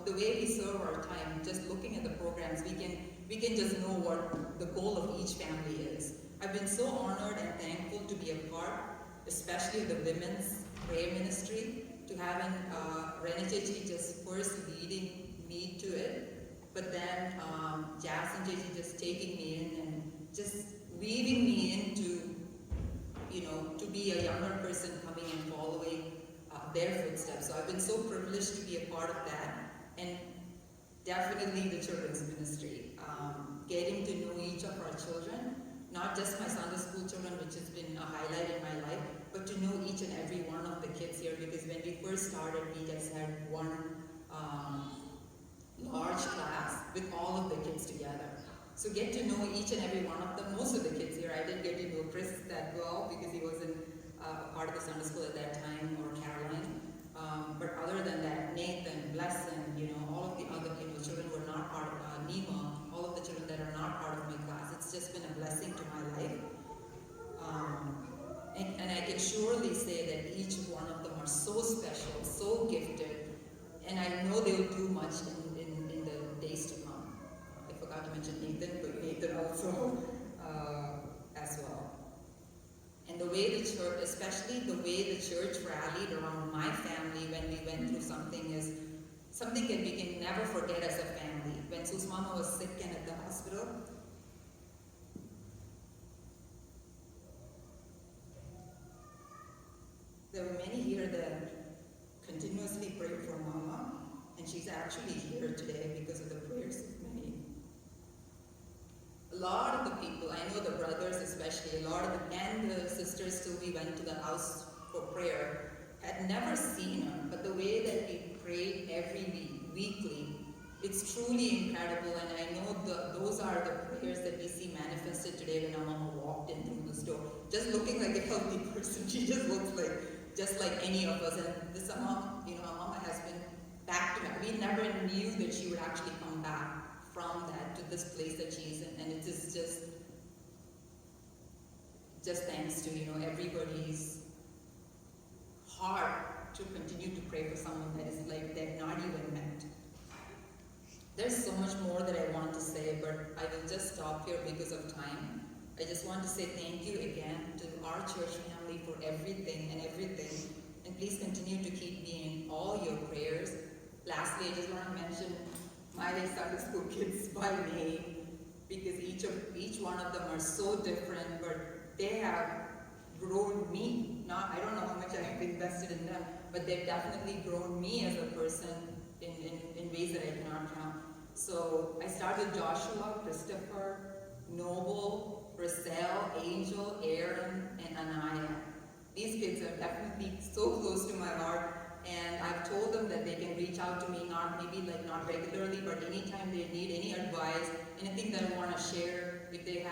the way we serve our time, just looking at the programs, we can just know what the goal of each family is. I've been so honored and thankful to be a part, especially of the women's prayer ministry, to having Rena Chechi just first leading me to it, but then Jazz and Chechi just taking me in and just weaving me into, to be a younger person coming and following their footsteps. So I've been so privileged to be a part of that, and definitely the children's ministry. Getting to know each of our children, not just my Sunday school children, which has been a highlight in my life, but to know each and every one of the kids here, because when we first started, we just had one large class with all of the kids together. So get to know each and every one of them. Most of the kids here, I didn't get to know Chris that well because he wasn't part of the Sunday school at that time, or Caroline. But other than that, Nathan, Blessing, all of the other children who are not part of Nima, all of the children that are not part of my class, it's just been a blessing to my life. And I can surely say that each one of them are so special, so gifted, and I know they'll do much in the days to come. I forgot to mention Nathan, but Nathan also as well. And the way the church, especially the way the church rallied around my family when we went through something, is something that we can never forget as a family. When Su's mama was sick and at the hospital, there were many here that continuously prayed for Mama, and she's actually here today because of the prayers of many. A lot of the people, I know the brothers especially, and the sisters too, we went to the house for prayer, had never seen her, but the way that we prayed every week, weekly, it's truly incredible, and I know those are the prayers that we see manifested today when our Mama walked in through this door. Just looking like a healthy person, she just looks just like any of us, and this Mama, our Mama has been back to back. We never knew that she would actually come back from that to this place that she's in, and it is just thanks to everybody's heart to continue to pray for someone that is like they've not even met. There's so much more that I want to say, but I will just stop here because of time. I just want to say thank you again to our church family for everything, and please continue to keep me in all your prayers. Lastly, I just want to mention my Sunday school kids by name, because each one of them are so different, but they have grown me. I don't know how much I've invested in them, but they've definitely grown me as a person in ways that I cannot count. So I started with Joshua, Christopher, Noble, Bracel, Angel, Aaron, and Anaya. These kids are definitely so close to my heart, and I've told them that they can reach out to me, not regularly, but anytime they need any advice, anything that I want to share, if they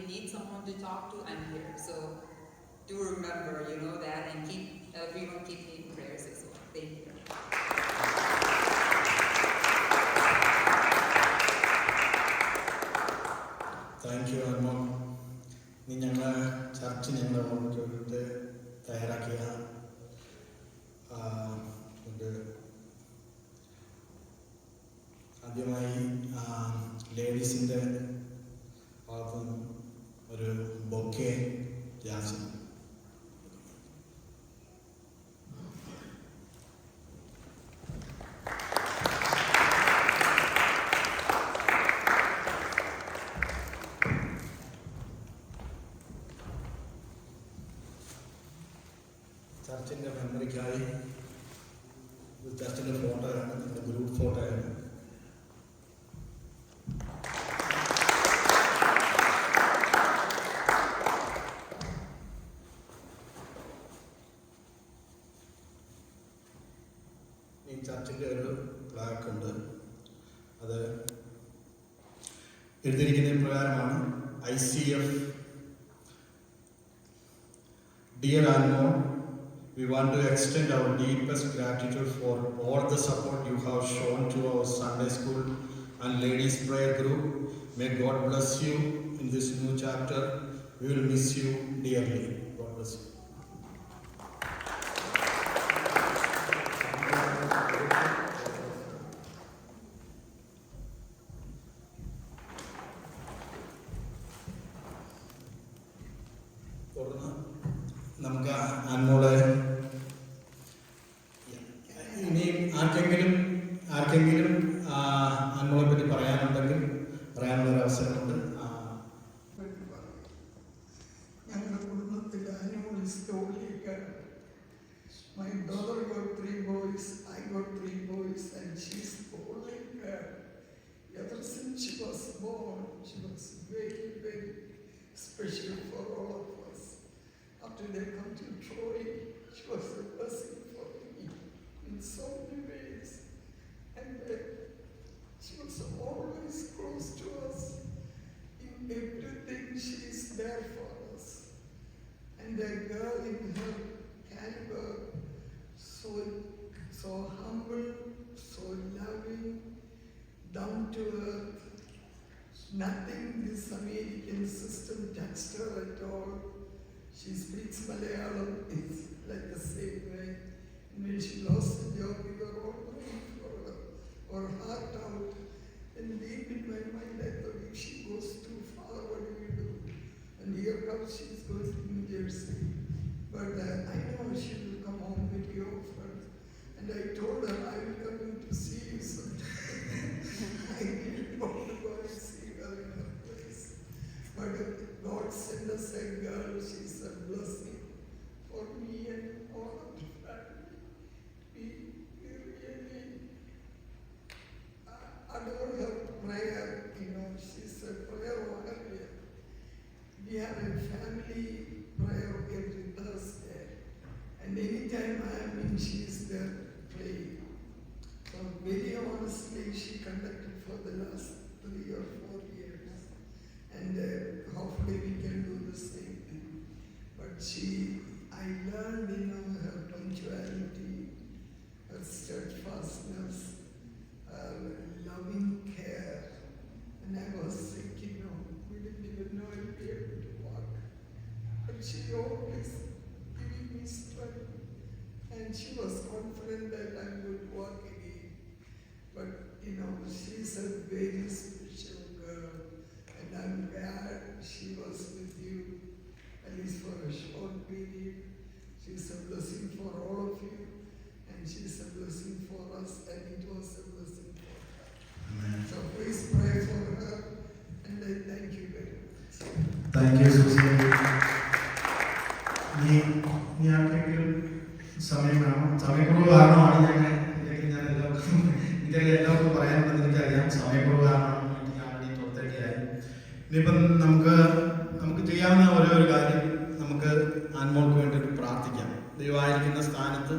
need someone to talk to, I'm here. So do remember, that, and keep everyone keep me in prayers as well. Thank you. Thank you അമ്മ. നീ ഞങ്ങളെ church ഞങ്ങളുടെ ഓർമ്മയ്ക്ക് വേണ്ടിയിട്ട് തയ്യാറാക്കിയ ആദ്യമായി ലേഡീസിൻ്റെ ഭാഗത്തു നിന്നും ഒരു ബൊക്കെ യാചന. ചർച്ചിൻ്റെ മെമ്മറിക്കായി ചർച്ചിൻ്റെ ഫോട്ടോയാണ്, നിങ്ങളുടെ ഗ്രൂപ്പ് ഫോട്ടോയാണ്. ഈ ചർച്ചിൻ്റെ ഒരു പ്ലാക്ക് ഉണ്ട്. അത് എഴുതിയിരിക്കുന്ന പ്രകാരമാണ്: ICF, Dear Anmol, we want to extend our deepest gratitude for all the support you have shown to our Sunday school and ladies prayer group. May God bless you in this new chapter. We will miss you dearly. God bless you. തുടർന്ന് നമുക്ക് അന്മോളെ ഇനി ആർക്കെങ്കിലും അന്മോളെ പറ്റി പറയാനുണ്ടെങ്കിൽ പറയാനുള്ള ഒരു അവസരമുണ്ട്. ഞങ്ങളുടെ കുടുംബത്തിൽ അന്മോൾ is the only girl. My brother got 3 boys, I got 3 boys, and she's the only girl. Ever since she was born, she was very, very special for all of us. After they come to Troy, she was a blessing for me in so many ways. And she was always close to us. In everything, she is there for us. And a girl in her caliber, so humble, so loving, down to earth. Nothing this American system touched her at all. She speaks Malayalam, it's like the same way. And when she lost the job, we were all praying for her, her heart out. And deep in my mind, I thought, if she goes too far, what do we do? And here comes, she's going to New Jersey. But I know she will come home very often. And I told her, I will come in to see you sometime. I didn't want to go and see her in her place. But God sent us a girl, she's a blessing for me and all of the family. We really adore her prayer, she's a prayer warrior. We have a family prayer every Thursday, and anytime I am in, she is there praying. So very honestly, she conducted for the last 3 or 4 years, and hopefully we can do the same thing. But I learned, her punctuality, her steadfastness, her loving care. And I was sick, we didn't even know I'd be able to walk. But she always giving me strength, and she was confident that I would walk again. But she's a very special girl, and I'm glad she was with you, at least for a short period. She's a blessing for all of you, and she's a blessing for us, and it was a blessing for her. Amen. So please pray for her, and I thank you very much. Thank you Susie. നീ ആർക്കെങ്കിലും സമയം വേണം? സമയക്കുറവ് കാരണമാണ് ഞാൻ എല്ലാവർക്കും പറയാനുണ്ടെന്ന് എനിക്കറിയാം. സമയക്കുറവ് കാരണമാണ് ഞാൻ വേണ്ടി പുറത്തേക്കായി. ഇനിയിപ്പം നമുക്ക് ചെയ്യാവുന്ന ഒരു കാര്യം, നമുക്ക് ആൻമോൾക്ക് വേണ്ടി പ്രാർത്ഥിക്കാം. ദൈവമായിരിക്കുന്ന സ്ഥാനത്ത്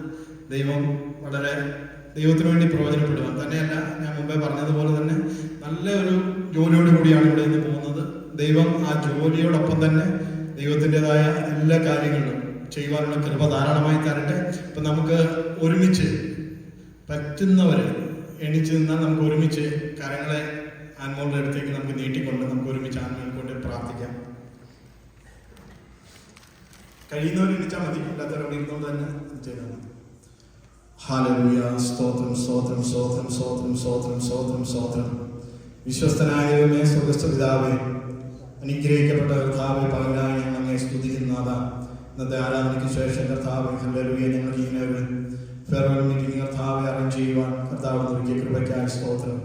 ദൈവത്തിന് വേണ്ടി പ്രയോജനപ്പെടുവാൻ തന്നെയല്ല, ഞാൻ മുമ്പേ പറഞ്ഞതുപോലെ തന്നെ നല്ല ഒരു ജോലിയോട് കൂടിയാണ് ഇവിടെ നിന്ന് പോകുന്നത്. ദൈവം ആ ജോലിയോടൊപ്പം തന്നെ ദൈവത്തിൻ്റെതായ എല്ലാ കാര്യങ്ങളിലും ചെയ്യുവാനുള്ള കൃപ ധാരാളമായി തരട്ടെ. ഇപ്പം നമുക്ക് ഒരുമിച്ച് പറ്റുന്നവർ എണീച്ച് നിന്നാൽ നമുക്ക് ഒരുമിച്ച് കരങ്ങളെ ആൻമോളുടെ അടുത്തേക്ക് നമുക്ക് നീട്ടിക്കൊണ്ട് നമുക്ക് ഒരുമിച്ച് ആൻമോൾക്ക് കൊണ്ട് പ്രാർത്ഥിക്കാം. കഴിയുന്നവർ എണീച്ചാൽ മതി, അല്ലാത്തവർ അവിടെ ഇരുന്നുകൊണ്ട് തന്നെ ചെയ്താൽ മതി. ഹല്ലേലൂയ. സ്തോത്രം സ്തോത്രം സ്തോത്രം സ്തോത്രം സ്തോത്രം സ്തോത്രം സ്തോത്രം. വിശ്വസ്തനായ ദൈവമേ, സ്വർഗ്ഗസ്ഥ പിതാവേ, അനുഗ്രഹിക്കപ്പെട്ട കർത്താവേ, പകലായി ഞങ്ങൾ അങ്ങേ സ്തുതിക്കുന്നതാ. ഇന്നത്തെ ആരാധനയ്ക്ക് ശേഷം കർത്താവേ, ഹല്ലേലൂയ, ഞങ്ങൾക്ക് ഇങ്ങനെ ഒരു ഫെയർവെൽ മീറ്റിംഗ് കർത്താവെ അറേഞ്ച് ചെയ്യുവാൻ കർത്താവ് ഒരുക്കിയ കൃപയ്ക്കായി സ്തോത്രം.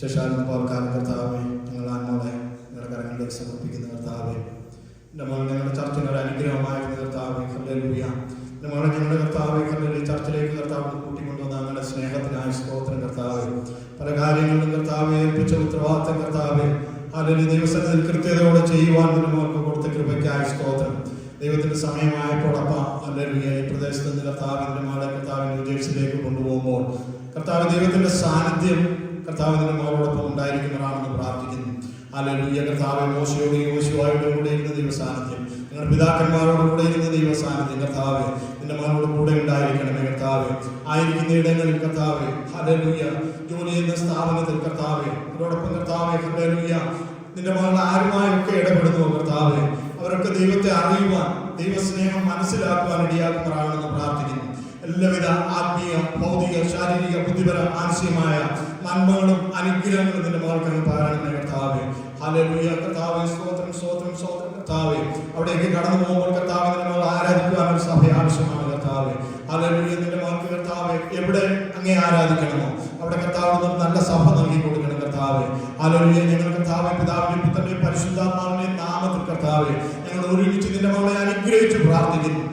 ശേഷാലും പാൽക്കാലം കർത്താവെ, ഞങ്ങൾ ആത്മാവെ നിങ്ങളുടെ കരങ്ങളിലേക്ക് സമർപ്പിക്കുന്ന കർത്താവെ, എൻ്റെ മകൾ ഞങ്ങളുടെ ചർച്ചിന് ഒരു അനുഗ്രഹമായിരുന്നു കർത്താവെ. ഹല്ലേലൂയ. എൻ്റെ മകളെ ഞങ്ങളുടെ കർത്താവെ, ഹല്ലേലൂയ, ചർച്ചിലേക്ക് കർത്താവ് കൂട്ടിക്കൊണ്ടുവന്ന ഞങ്ങളുടെ സ്നേഹത്തിനായി സ്തോത്രം കർത്താവെ. പല കാര്യങ്ങളിലും കർത്താവെ ഏൽപ്പിച്ച ഉത്തരവാദിത്തം കർത്താവെ, ഹല്ലേലൂയ, ദൈവസന്നിധിയിൽ കൃത്യതയോടെ ചെയ്യുവാൻ നിന്റെ മകൾക്ക് കൊടുത്ത കൃപയ്ക്കായി സ്തോത്രം. ദൈവത്തിന്റെ സമയമായപ്പോൾ അപ്പ ഹല്ലേലൂയ, ഈ പ്രദേശത്ത് നിന്ന് കർത്താവിന്റെ മകളെ കർത്താവ് ന്യൂജേഴ്സിയിലേക്ക് കൊണ്ടുപോകുമ്പോൾ കർത്താവ് ദൈവത്തിന്റെ സാന്നിധ്യം കർത്താവിന്റെ മകളോടൊപ്പം ഉണ്ടായിരിക്കുന്നതാണെന്ന് പ്രാർത്ഥിക്കുന്നു. ഹല്ലേലൂയ. കർത്താവ് മോശയോട് യോശുവയോട് കൂടെ ഇരുന്ന ദൈവ സാന്നിധ്യം, നിങ്ങളുടെ പിതാക്കന്മാരോട് കൂടെ ഇരുന്ന ദൈവ സാന്നിധ്യം കർത്താവ് നിന്റെ മകളോട് കൂടെ ഉണ്ടായിരിക്കണമേ കർത്താവ്. ആയിരിക്കുന്ന ഇടങ്ങളിൽ കർത്താവ്, ഹല്ലേലൂയ, ജോലി ചെയ്യുന്ന സ്ഥാപനത്തിൽ കർത്താവ് അതോടൊപ്പം കർത്താവ്, ഹല്ലേലൂയ, നിന്റെ മകൾ ആരുമായൊക്കെ ഇടപെടുന്നു കർത്താവ്, അവരൊക്കെ ദൈവത്തെ അറിയുവാൻ, ദൈവസ്നേഹം മനസ്സിലാക്കുവാൻ ഇടയാക്കുമാറാണെന്ന് പ്രാർത്ഥിക്കുന്നു. എല്ലാവിധ ആത്മീയ, ഭൗതിക, ശാരീരിക, ബുദ്ധിപര, മാനസികമായ നന്മകളും അനുഗ്രഹങ്ങളും നിന്റെ മകൾക്ക് പാരായണമേ കർത്താവേ. ഹല്ലേലൂയ. കർത്താവേ, സ്തോത്രം സ്തോത്രം സ്തോത്രം കർത്താവേ. അവിടേക്ക് കടന്നു പോകുമ്പോൾ കർത്താവ് നിന്റെ മകൾ ആരാധിക്കുവാൻ ഒരു സഭ ആവശ്യമാണ് കർത്താവേ. ഹല്ലേലൂയ. നിന്റെ മകൾക്ക് കർത്താവേ എവിടെ അങ്ങേ ആരാധിക്കണമോ അവിടെ കർത്താവ് നല്ല സഭ നൽകി കൊടുക്കണം കർത്താവേ. ഹല്ലേലൂയ. ഞങ്ങൾ കർത്താവേ, പിതാവിന്റെ പുത്രന്റെയും പരിശുദ്ധാത്മാവിന്റെയും നാമത്തിൽ കർത്താവേ ഞങ്ങൾ ഒരുമിച്ച് നിന്റെ മകളെ അനുഗ്രഹിച്ച് പ്രാർത്ഥിക്കുന്നു.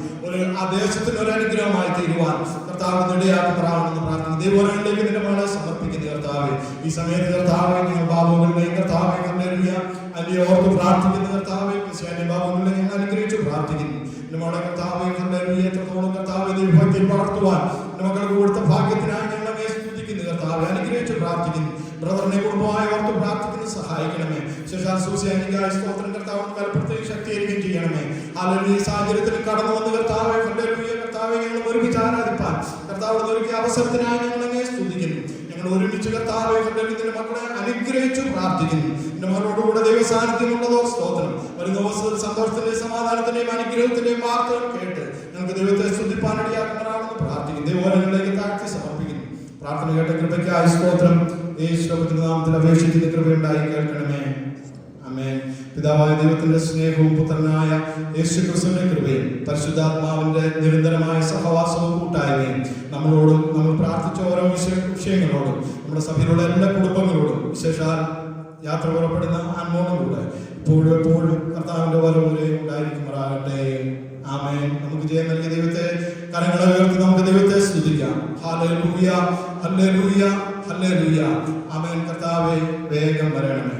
ആ ദേശത്തിന് ഒരു അനുഗ്രഹമായി തീരുവാൻ കർത്താവ് ഇടയാക്കുമാറാണെന്ന് പ്രാർത്ഥിക്കുന്നു. ദൈവങ്ങളിലേക്ക് നിന്റെ മകളെ സമർപ്പിക്കുന്നു കർത്താവേ. ഈ സമയത്ത് കർത്താവെ ഞങ്ങൾ ബാബുകളിലെയും കർത്താവെ ഹല്ലേലൂയ അതിനെ ഓർത്ത് പ്രാർത്ഥിക്കുന്ന കർത്താവെ, ക്രിസ്ത്യാനി ബാബുകളിലെ ഞങ്ങൾ അനുഗ്രഹിച്ച് പ്രാർത്ഥിക്കുന്നു. നിന്റെ മകളെ കർത്താവെ ഹല്ലേലൂയ എത്രത്തോളം കർത്താവെ ദൈവഭക്തിയിൽ വളർത്തുവാൻ മക്കൾക്ക് കൊടുത്ത ഭാഗ്യത്തിനായി ഞങ്ങൾ സ്തുതിക്കുന്നു കർത്താവെ, അനുഗ്രഹിച്ച് പ്രാർത്ഥിക്കുന്നു. ബ്രദറിനെ കുടുംബമായി ഓർത്ത് പ്രാർത്ഥിക്കുന്നു, സഹായിക്കണമേ. ശേഷം സൂസിയാനിക്കായ സ്തോത്രം കർത്താവ് ബലപ്പെടുത്തുകയും ശക്തീകരിക്കുകയും ചെയ്യണമേ. ഹല്ലേലൂയ. ഈ സാഹചര്യത്തിൽ കടന്നു വന്ന് കർത്താവെ, ഹല്ലേലൂയ, കർത്താവെ ഞങ്ങൾ ഒരുമിച്ച് ആരാധിപ്പാൻ കർത്താവ് ഒരുക്കിയ അവസരത്തിനായി ഞങ്ങൾ അങ്ങേ സ്തുതിക്കുന്നു. ഞങ്ങൾ ഒരുമിച്ച് കർത്താവെ, ഹല്ലേലൂയ, നിന്റെ മക്കളെ അനുഗ്രഹിച്ചു പ്രാർത്ഥിക്കുന്നു. നിന്റെ മകളോടുകൂടെ ദൈവ സാന്നിധ്യമുള്ളതോ സ്തോത്രം. വരുന്ന ദിവസത്തിൽ സന്തോഷത്തിന്റെയും സമാധാനത്തിന്റെയും അനുഗ്രഹത്തിന്റെയും വാർത്തകൾ കേട്ട് ഞങ്ങൾക്ക് ദൈവത്തെ സ്തുതിപ്പാൻ ഇടയാക്കുമാറാണെന്ന് പ്രാർത്ഥിക്കുന്നു. ദൈവങ്ങളിലേക്ക് താഴ്ത്തി സമർപ്പിക്കുന്നു. പ്രാർത്ഥന കേട്ട കൃപയ്ക്കായി സ്തോത്രം. യേശുവിന്റെ നാമത്തിൽ അപേക്ഷിക്കുന്ന കൃപയുണ്ടായി കേൾക്കണമേ. ആമേൻ. പിതാവായ ദൈവത്തിന്റെ സ്നേഹവും പുത്രനായ യേശുക്രിസ്തുവിന്റെ കൃപയും പരിശുദ്ധാത്മാവിന്റെ നിരന്തരമായ സഹവാസവും കൂട്ടായ്മയും നമ്മളോടും നമ്മൾ പ്രാർത്ഥിച്ച ഓരോ വിഷയങ്ങളോടും നമ്മുടെ സഭയിലുള്ള എല്ലാ കുടുംബങ്ങളോടും വിശേഷാൽ യാത്ര പുറപ്പെടുന്ന ആത്മാവോടും കൂടെ ഇപ്പോഴും എപ്പോഴും കർത്താവിന്റെ വരവൂരെ ഉണ്ടായിരിക്കുമാറാകട്ടെ. ആമേൻ. നമുക്ക് ജയം നൽകിയ ദൈവത്തെ കരങ്ങളെ ഉയർത്തി നമുക്ക് ദൈവത്തെ സ്തുതിക്കാം. Hallelujah, hallelujah, hallelujah. ആമേൻ. കർത്താവേ വേഗം വരണമേ.